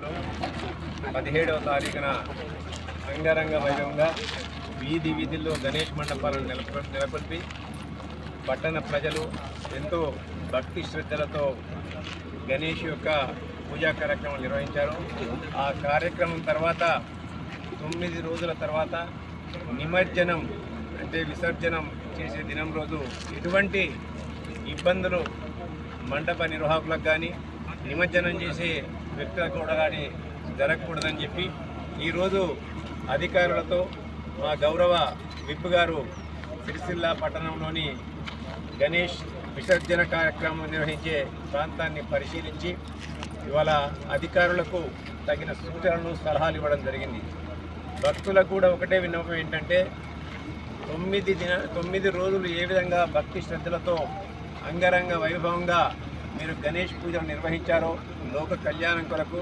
17వ తారీఖున అంగరంగ వైభవంగా వీధి వీధుల్లో గణేష్ మండపాలను నెలకొల్పి పట్టణ ప్రజలు ఎంతో భక్తి శ్రద్ధలతో గణేష్ యొక్క పూజా కార్యక్రమం నిర్వహించారు. ఆ కార్యక్రమం తర్వాత 9 రోజుల తర్వాత నిమజ్జనం అంటే విసర్జనం చేసే దినం రోజు ఎటువంటి ఇబ్బందులు మండప నిర్వాహకులకు కానీ నిమజ్జనం చేసే వ్యక్తులకు కూడా కానీ జరగకూడదని చెప్పి ఈరోజు అధికారులతో మా గౌరవ విప్ గారు సిరిసిల్ల పట్టణంలోని గణేష్ విసర్జన కార్యక్రమం నిర్వహించే ప్రాంతాన్ని పరిశీలించి ఇవాళ అధికారులకు తగిన సూచనలు సలహాలు ఇవ్వడం జరిగింది. భక్తులకు కూడా ఒకటే విన్నపం ఏంటంటే 9 రోజులు ఏ విధంగా భక్తి శ్రద్ధలతో అంగరంగ వైభవంగా మీరు గణేష్ పూజలు నిర్వహించారో లోక కళ్యాణం కొరకు